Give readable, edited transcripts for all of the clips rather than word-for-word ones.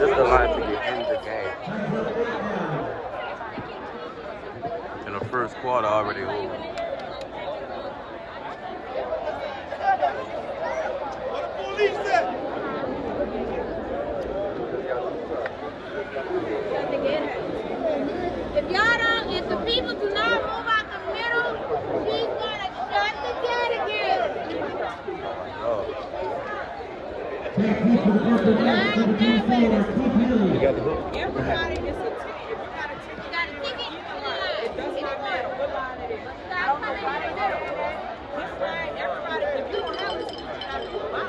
This the line to get in the game. In the first quarter already over. If the people do not move out the middle, she's gonna shut the gate again. You got the hook? Everybody is a ticket. If you got a ticket, it does not matter what line it is. Stop coming in the middle. This line, everybody, if you don't have this, you have to go out.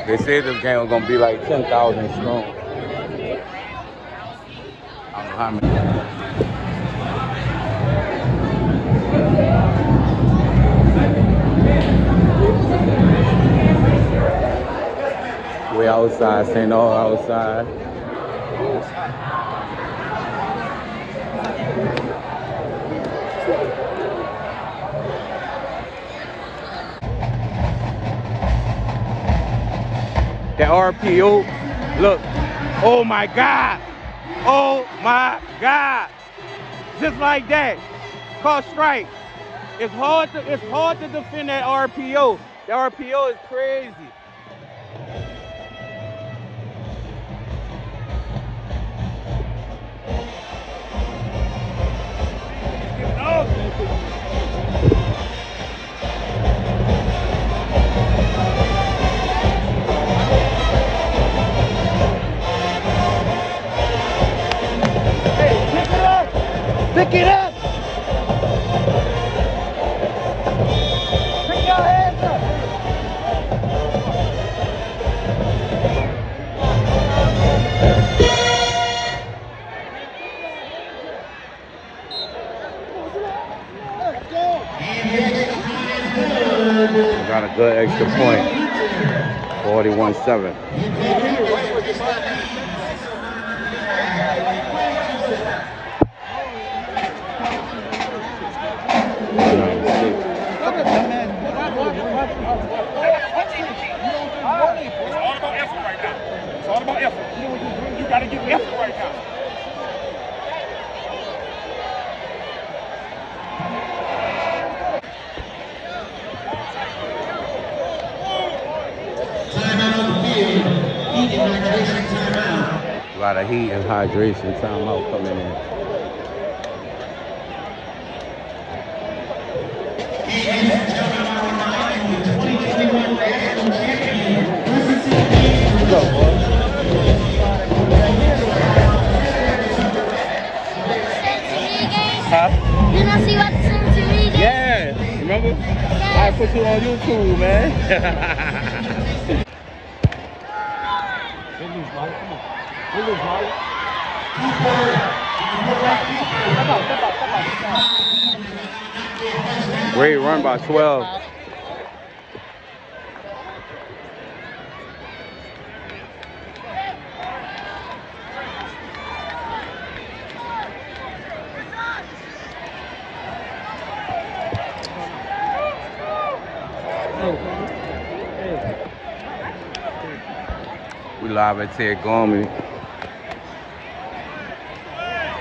They said this game was gonna be like 10,000 strong. I don't know how many. We outside, St. All outside. The RPO, look, oh my God, oh my God, just like that, caught strike. It's hard to defend that RPO. The RPO is crazy. Pick it up! Pick your hands up! Got a good extra point. 41-7. It's all about effort. You got to give effort right now. Timeout on the field. Heat and hydration timeout. A lot of heat and hydration timeout coming in. Ladies and gentlemen, our line, the 2021 national champion, What's up, boy? Huh? You know, see what the Century game? Yeah, remember? I put you on YouTube, man. Great run by 12. We live at Ted Gorman.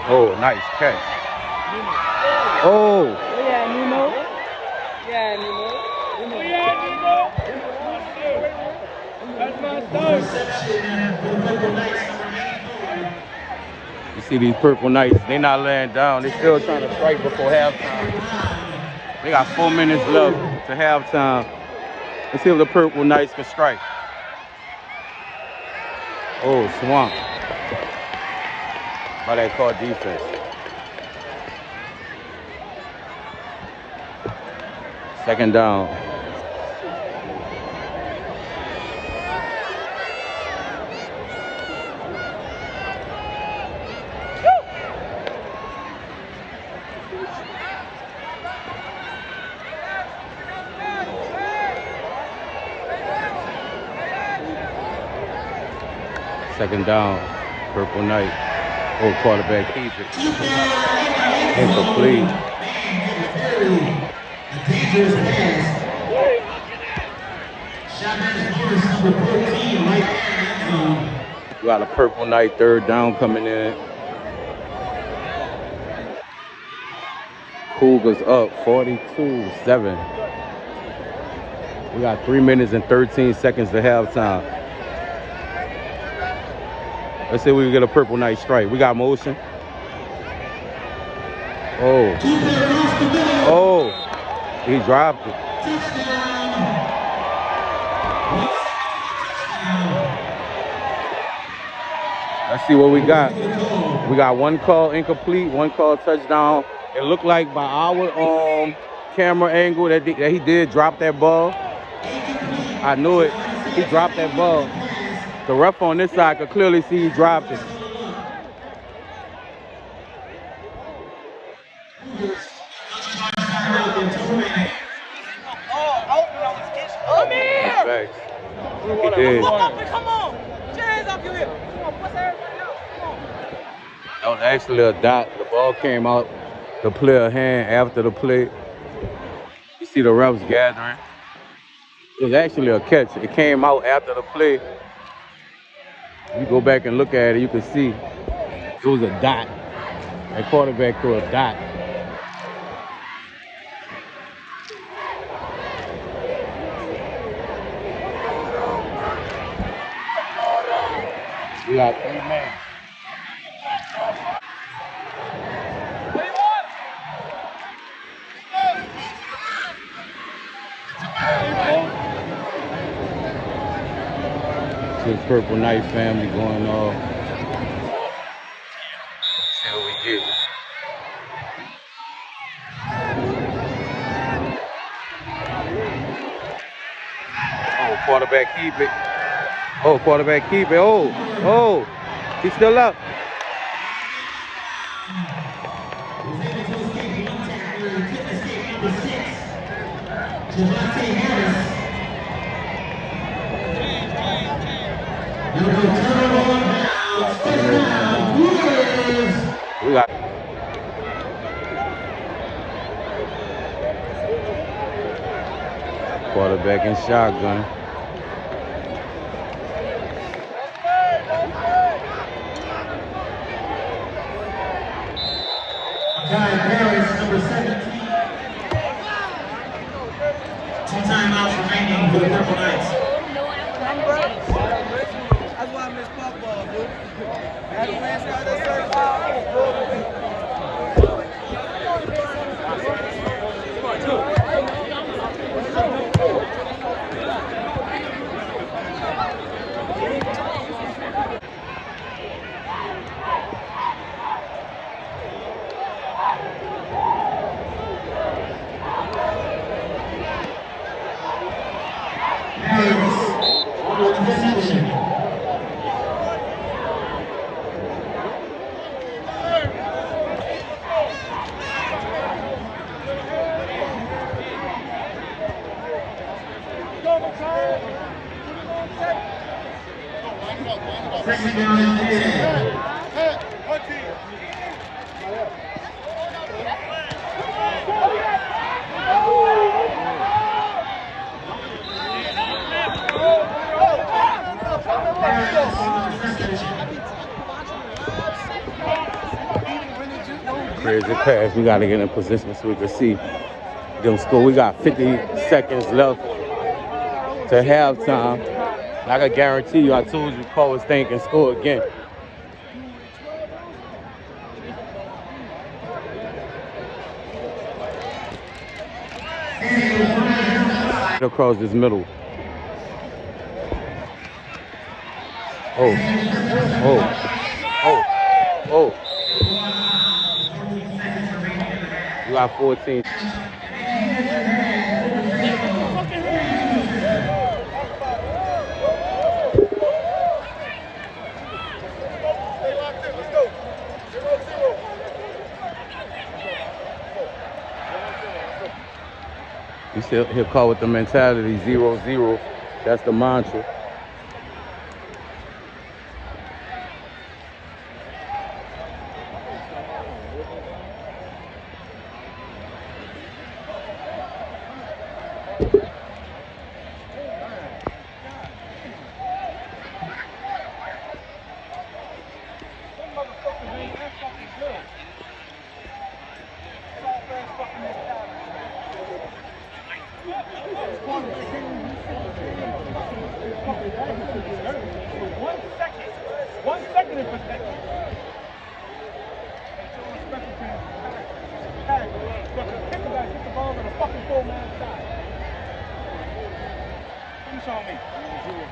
Oh, nice catch. Oh. Yeah, Nemo. Yeah, Nemo. Yeah, Nemo. That's my start. You see these Purple Knights, they not laying down. They still trying to strike before halftime. They got 4 minutes left to halftime. Let's see if the Purple Knights can strike. Oh, swamp. By that called defense. Second down. Second down, Purple Knight. Oh, quarterback keep it. Incomplete. Panthers pass. Shotgun's first, number 14, right there in the end zone. We got a Purple Knight third down coming in. Cougars up 42-7. We got 3 minutes and 13 seconds to halftime. Let's see if we can get a Purple Knight strike. We got motion. Oh. Oh. He dropped it. Let's see what we got. We got one call incomplete, one call touchdown. It looked like by our camera angle that he did drop that ball. I knew it. He dropped that ball. The ref on this side could clearly see he dropped it. Come here! Thanks. He did. Come on! Put your hands off your hip. Come on, push everybody out. Come on. That was actually a dot. The ball came out the player hand after the play. You see the refs gathering. It was actually a catch. It came out after the play. You go back and look at it, you can see it was a dot. That quarterback threw a dot. We got 3 men. This Purple Knight family going off. See what we get. Oh, quarterback keep it. Oh, quarterback keep it. Oh, he's still up. We got quarterback in shotgun. Number 17. 2 timeouts remaining for the Purple Knights. That's why I miss pop ball, dude. That's when I started that Second down and 10. Crazy pass. We got to get in position so we can see them score. We got 50 seconds left to halftime. And I can guarantee you, I told you, Karr's thing can score again. Across this middle. Oh. You got 14. You see, he'll call with the mentality 0-0. That's the mantra. 1 second in perspective. Special team. Tag. Kick the ball on the fucking 4-man side. Finish on me.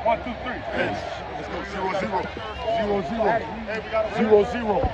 1, 2, 3. Let's go 0-0. 0-0. Hey, we got a 0-0.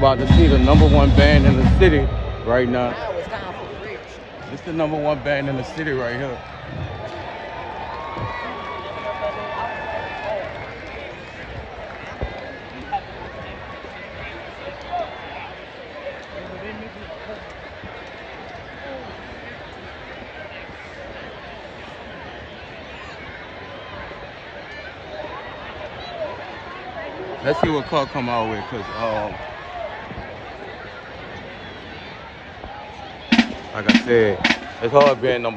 about to see the #1 band in the city right now. It's the #1 band in the city right here. Let's see what Karr come out with, cause like I said, it's hard being #1.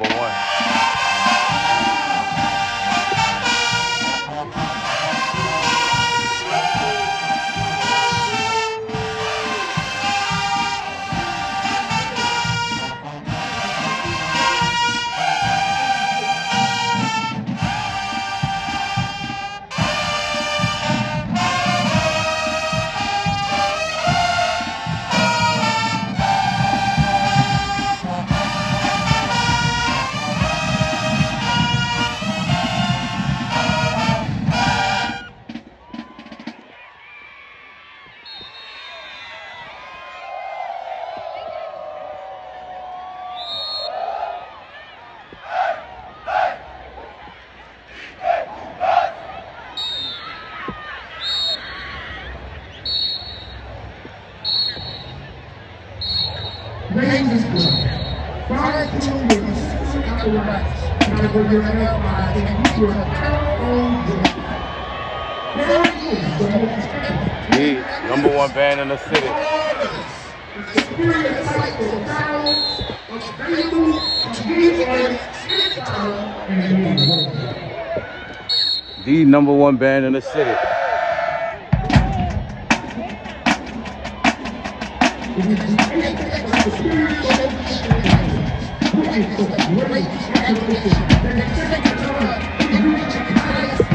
Ladies and gentlemen, prior to your season after the match, and I will give an outline and you will have own day. Now is the most The #1 band in the city. experience cycle of sounds, available to give artists and the world. The #1 band in the city. It is the apex of the spiritual which is the greatest revelation that is second to none in reaching highest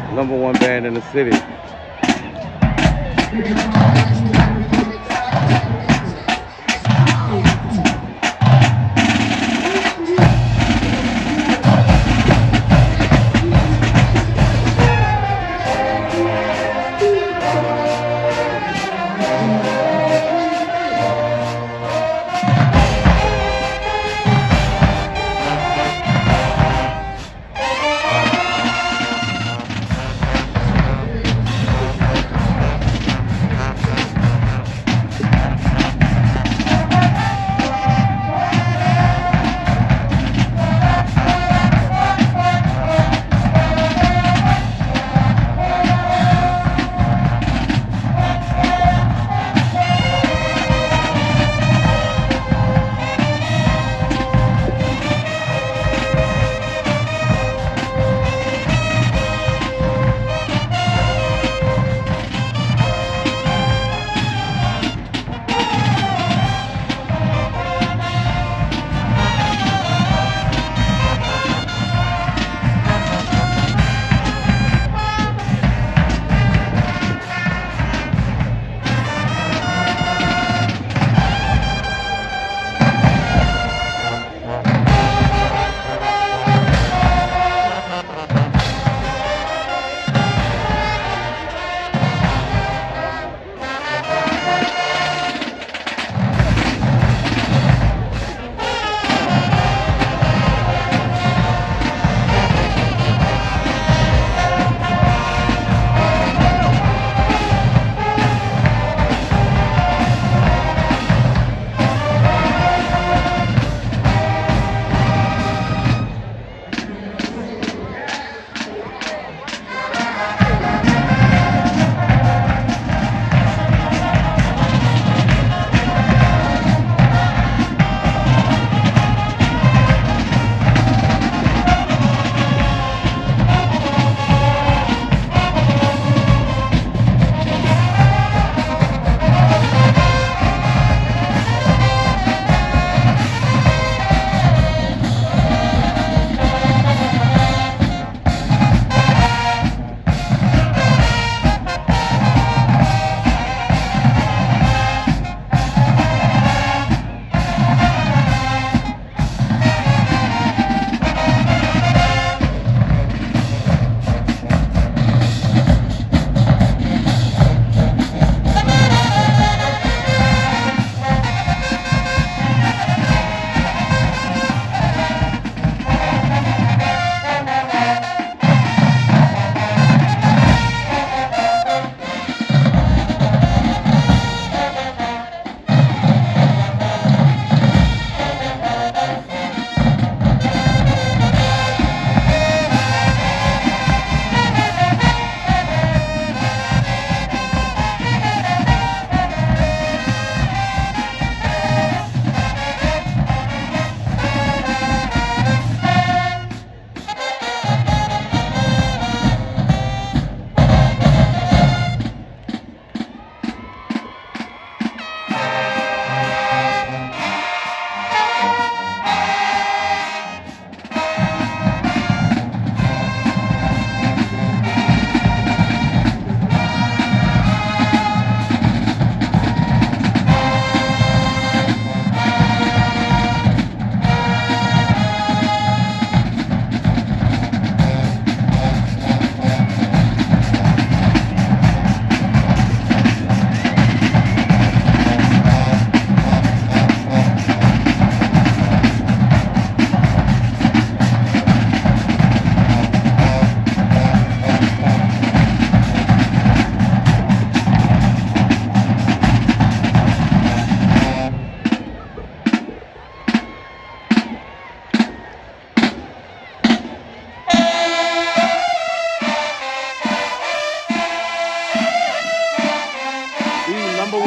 The #1 band in the city.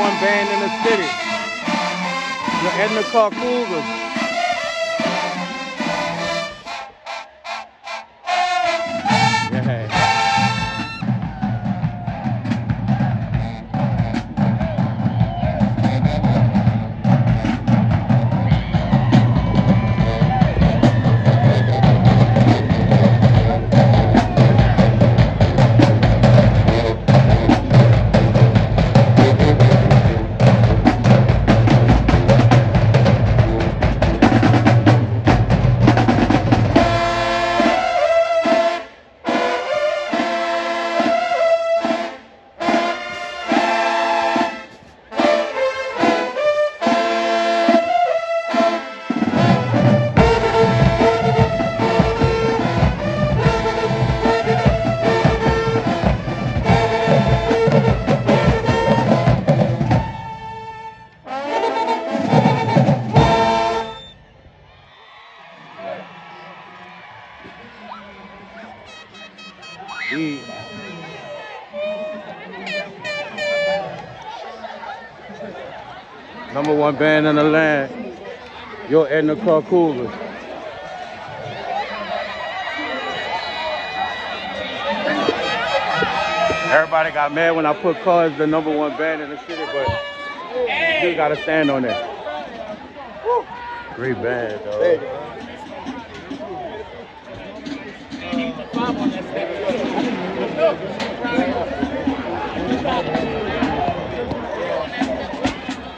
#1 band in the city. The Edna Karr Cougars. Yeah. #1 band in the land, your Edna Karr Cougars. Everybody got mad when I put Karr as the #1 band in the city, but you still gotta stand on that. Great band, dog.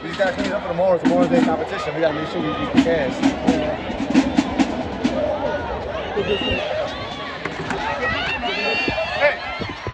We just gotta clean it up for tomorrow. Tomorrow's day competition. We gotta make sure we beat the cast.